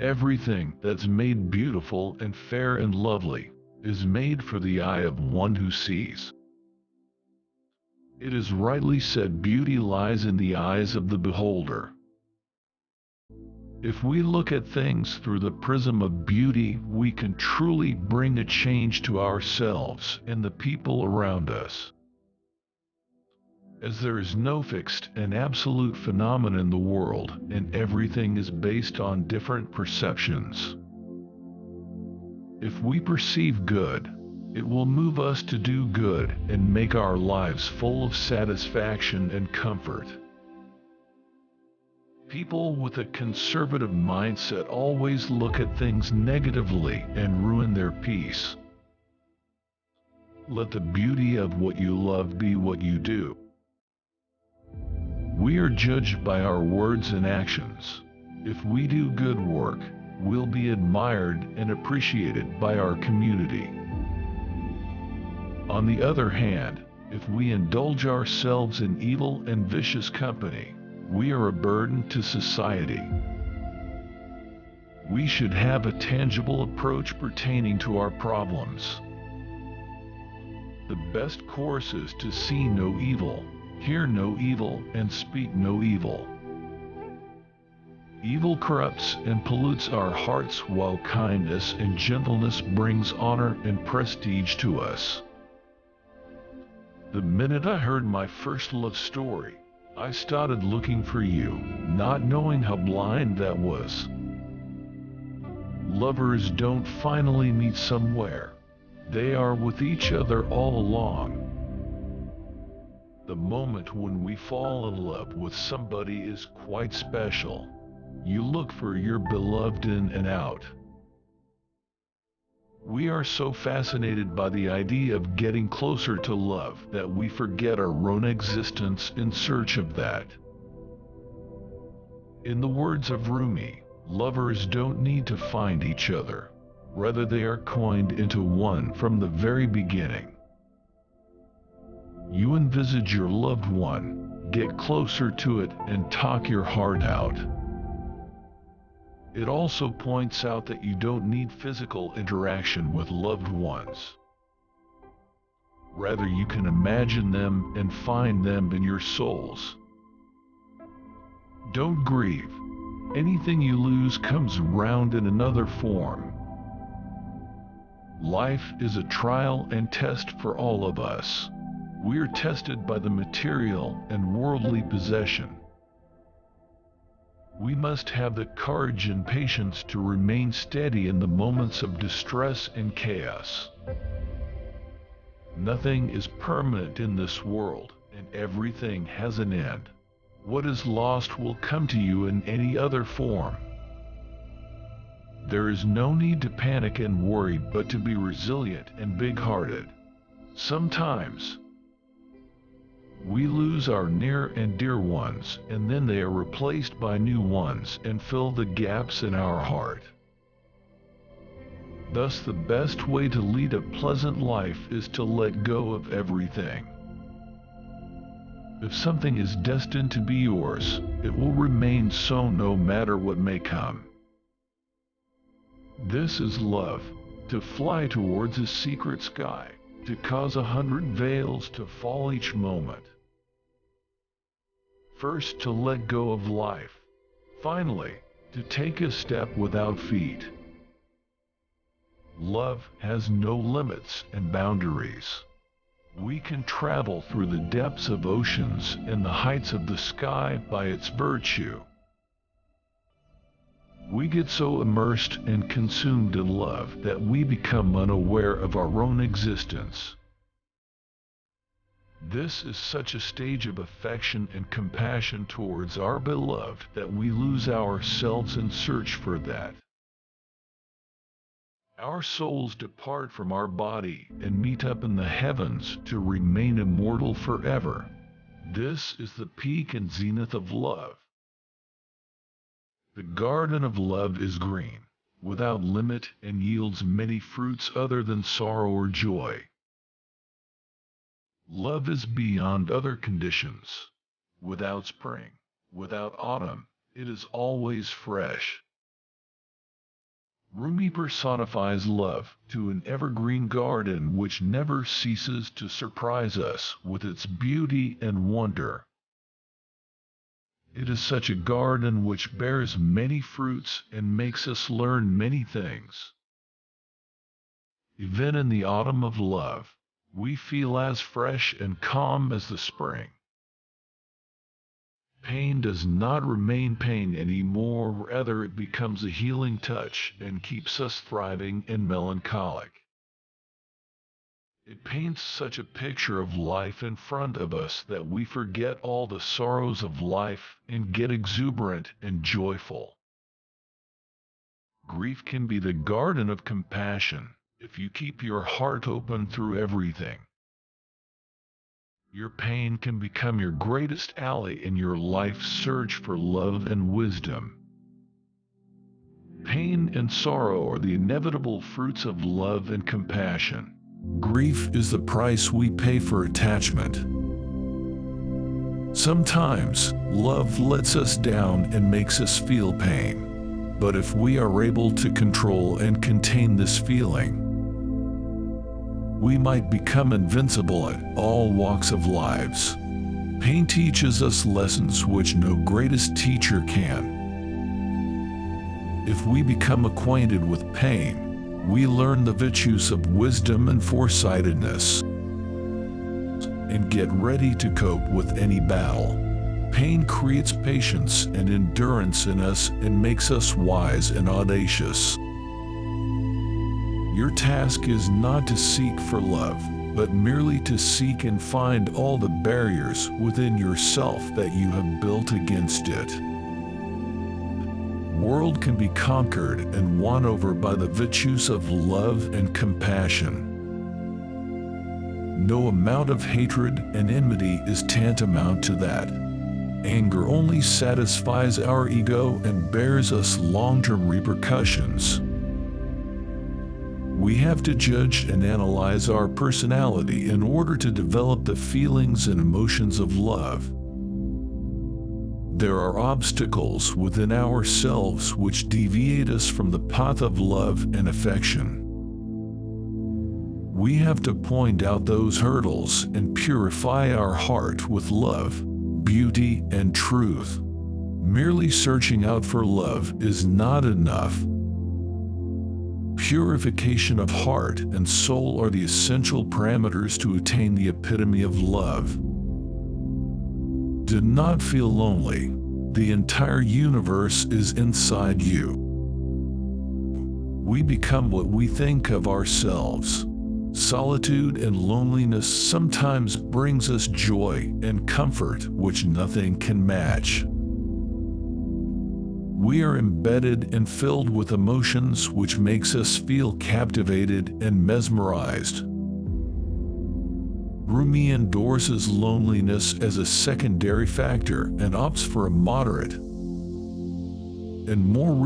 Everything that's made beautiful and fair and lovely is made for the eye of one who sees. It is rightly said, beauty lies in the eyes of the beholder. If we look at things through the prism of beauty, we can truly bring a change to ourselves and the people around us. As there is no fixed and absolute phenomenon in the world, and everything is based on different perceptions. If we perceive good, it will move us to do good and make our lives full of satisfaction and comfort. People with a conservative mindset always look at things negatively and ruin their peace. Let the beauty of what you love be what you do. We are judged by our words and actions. If we do good work, we'll be admired and appreciated by our community. On the other hand, if we indulge ourselves in evil and vicious company, we are a burden to society. We should have a tangible approach pertaining to our problems. The best course is to see no evil, hear no evil, and speak no evil. Evil corrupts and pollutes our hearts, while kindness and gentleness brings honor and prestige to us. The minute I heard my first love story, I started looking for you, not knowing how blind that was. Lovers don't finally meet somewhere. They are with each other all along. The moment when we fall in love with somebody is quite special. You look for your beloved in and out. We are so fascinated by the idea of getting closer to love that we forget our own existence in search of that. In the words of Rumi, lovers don't need to find each other. Rather, they are coined into one from the very beginning. You envisage your loved one, get closer to it, and talk your heart out. It also points out that you don't need physical interaction with loved ones. Rather, you can imagine them and find them in your souls. Don't grieve. Anything you lose comes around in another form. Life is a trial and test for all of us. We are tested by the material and worldly possession. We must have the courage and patience to remain steady in the moments of distress and chaos. Nothing is permanent in this world, and everything has an end. What is lost will come to you in any other form. There is no need to panic and worry, but to be resilient and big-hearted. Sometimes, we lose our near and dear ones, and then they are replaced by new ones and fill the gaps in our heart. Thus, the best way to lead a pleasant life is to let go of everything. If something is destined to be yours, it will remain so no matter what may come. This is love, to fly towards a secret sky, to cause 100 veils to fall each moment. First, to let go of life. Finally, to take a step without feet. Love has no limits and boundaries. We can travel through the depths of oceans and the heights of the sky by its virtue. We get so immersed and consumed in love that we become unaware of our own existence. This is such a stage of affection and compassion towards our beloved that we lose ourselves in search for that. Our souls depart from our body and meet up in the heavens to remain immortal forever. This is the peak and zenith of love. The garden of love is green, without limit, and yields many fruits other than sorrow or joy. Love is beyond other conditions. Without spring, without autumn, it is always fresh. Rumi personifies love to an evergreen garden which never ceases to surprise us with its beauty and wonder. It is such a garden which bears many fruits and makes us learn many things. Even in the autumn of love, we feel as fresh and calm as the spring. Pain does not remain pain anymore, rather it becomes a healing touch and keeps us thriving and melancholic. It paints such a picture of life in front of us that we forget all the sorrows of life and get exuberant and joyful. Grief can be the garden of compassion if you keep your heart open through everything. Your pain can become your greatest ally in your life's search for love and wisdom. Pain and sorrow are the inevitable fruits of love and compassion. Grief is the price we pay for attachment. Sometimes, love lets us down and makes us feel pain. But if we are able to control and contain this feeling, we might become invincible at all walks of lives. Pain teaches us lessons which no greatest teacher can. If we become acquainted with pain, we learn the virtues of wisdom and foresightedness, and get ready to cope with any battle. Pain creates patience and endurance in us and makes us wise and audacious. Your task is not to seek for love, but merely to seek and find all the barriers within yourself that you have built against it. The world can be conquered and won over by the virtues of love and compassion. No amount of hatred and enmity is tantamount to that. Anger only satisfies our ego and bears us long-term repercussions. We have to judge and analyze our personality in order to develop the feelings and emotions of love. There are obstacles within ourselves which deviate us from the path of love and affection. We have to point out those hurdles and purify our heart with love, beauty, and truth. Merely searching out for love is not enough. Purification of heart and soul are the essential parameters to attain the epitome of love. Do not feel lonely. The entire universe is inside you. We become what we think of ourselves. Solitude and loneliness sometimes brings us joy and comfort which nothing can match. We are embedded and filled with emotions which makes us feel captivated and mesmerized. Rumi endorses loneliness as a secondary factor and opts for a moderate and more real